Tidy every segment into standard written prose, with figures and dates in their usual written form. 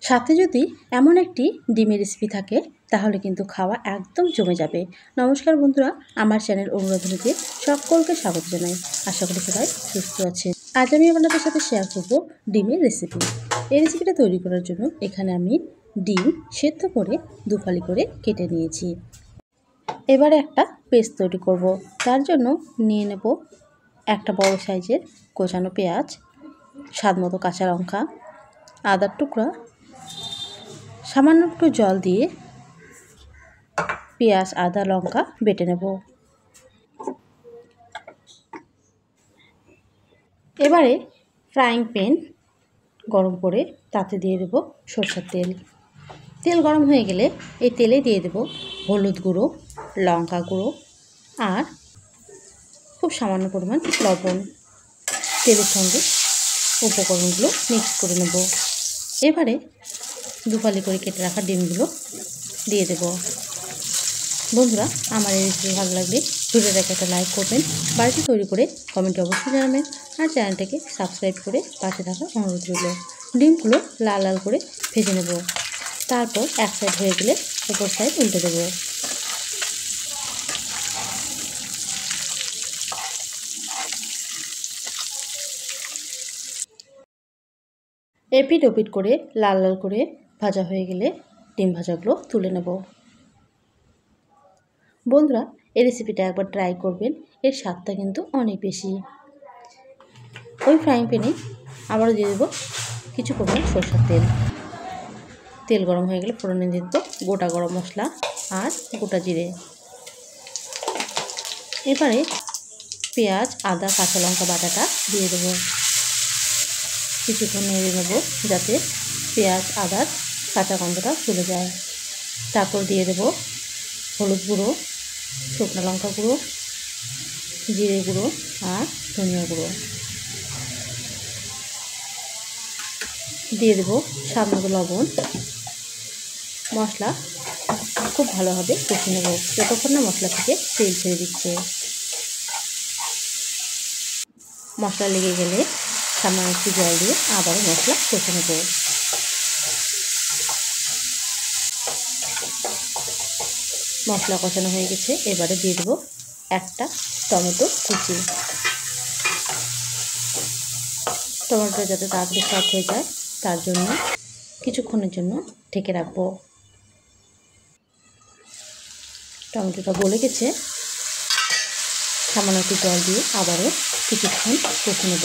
সাথে যদি এমন একটি ডিমের রেসিপি থাকে তাহলে কিন্তু খাওয়া একদম জমে যাবে। নমস্কার বন্ধুরা, আমার চ্যানেল অনুরাধনীতে সকলকে স্বাগত জানাই। আশা করি সবাই সুস্থ আছে। আজ আমি আপনাদের সাথে শেয়ার করব ডিমের রেসিপি। এই রেসিপিটা তৈরি করার জন্য এখানে আমি ডিম সেদ্ধ করে দুফালি করে কেটে নিয়েছি। এবারে একটা পেস্ট তৈরি করব। তার জন্য নিয়ে নেব একটা বড় সাইজের কোচানো পেঁয়াজ, স্বাদ মতো কাঁচা লঙ্কা, আদার টুকরা, সামান্য একটু জল দিয়ে পেঁয়াজ আদা লঙ্কা বেটে নেব। এবারে ফ্রাইং প্যান গরম করে তাতে দিয়ে দেব সরষের তেল। তেল গরম হয়ে গেলে এই তেলে দিয়ে দেব হলুদ গুঁড়ো, লঙ্কা গুঁড়ো আর খুব সামান্য পরিমাণ লবণ। তেলের সঙ্গে উপকরণগুলো মিক্স করে নেব। এবারে দুফালি করে কেটে রাখা ডিমগুলো দিয়ে দেব। বন্ধুরা, আমার এই রেসিপি ভালো লাগলে ভিডিওটাকে একটা লাইক করবেন, বাড়িতে তৈরি করে কমেন্টে অবশ্যই জানাবেন আর চ্যানেলটাকে সাবস্ক্রাইব করে পাশে থাকার অনুরোধ রইল। ডিমগুলো লাল লাল করে ভেজে নেব। তারপর এক সাইড হয়ে গেলে অপর সাইড উল্টে দেব। এপিট ওপিট করে লাল লাল করে ভাজা হয়ে গেলে ডিম ভাজাগুলো তুলে নেব। বন্ধুরা, এই রেসিপিটা একবার ট্রাই করবেন, এর স্বাদটা কিন্তু অনেক বেশি। ওই ফ্রাইং প্যানে আবারও দিয়ে দেবো কিছু পরিমাণ সরষের তেল। তেল গরম হয়ে গেলে ফোড়নে দিয়ে দেবো গোটা গরম মশলা আর গোটা জিরে। এবারে পেঁয়াজ আদা কাঁচা লঙ্কা বাটাটা দিয়ে দেবো। কিছুক্ষণ নেড়ে নেব যাতে পেঁয়াজ আদার কাঁচা গন্ধটা চলে যায়। তারপর দিয়ে দেব হলুদ গুঁড়ো, শুকনো লঙ্কা গুঁড়ো, জিরে গুঁড়ো আর ধনিয়া গুঁড়ো। দিয়ে দেব স্বাদ মতো লবণ। মশলা খুব ভালোভাবে কষে নেব যতক্ষণ না মশলা থেকে তেল ছেড়ে দিচ্ছে। মশলা লেগে গেলে সামান্য একটু জল দিয়ে আবারও মশলা কষে নেব। মশলা কষানো হয়ে গেছে। এবারে দিয়ে দেবো একটা টমেটো কুচি। টমেটোটা যাতে তাড়াতাড়ি সফট হয়ে যায় তার জন্য কিছুক্ষণের জন্য ঢেকে রাখবো। টমেটোটা গলে গেছে। সামান্য একটু জল দিয়ে আবারও কিছুক্ষণ কষে নেব।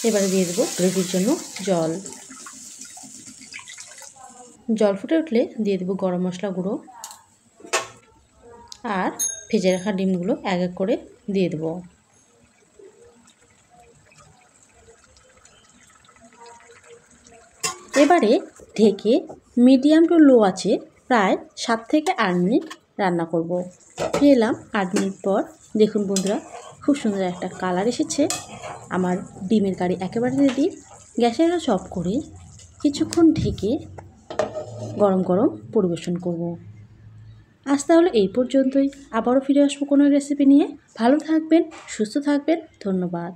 এবারে দিয়ে দেবো গ্রেভির জন্য জল। জল ফুটে উঠলে দিয়ে দেবো গরম মশলা গুঁড়ো আর ভেজে রাখা ডিমগুলো এক এক করে দিয়ে দেবো। এবারে ঢেকে মিডিয়াম টু লো আছে প্রায় 7 থেকে 8 মিনিট রান্না করব। ফিরে এলাম 8 মিনিট পর। দেখুন বন্ধুরা, খুব সুন্দর একটা কালার এসেছে। আমার ডিমের কারি একেবারে রেডি। গ্যাসের আঁচ অফ করে কিছুক্ষণ ঢেকে গরম গরম পরিবেশন করব। আজ তাহলে এই পর্যন্তই। আবারও ফিরে আসবো কোনো রেসিপি নিয়ে। ভালো থাকবেন, সুস্থ থাকবেন। ধন্যবাদ।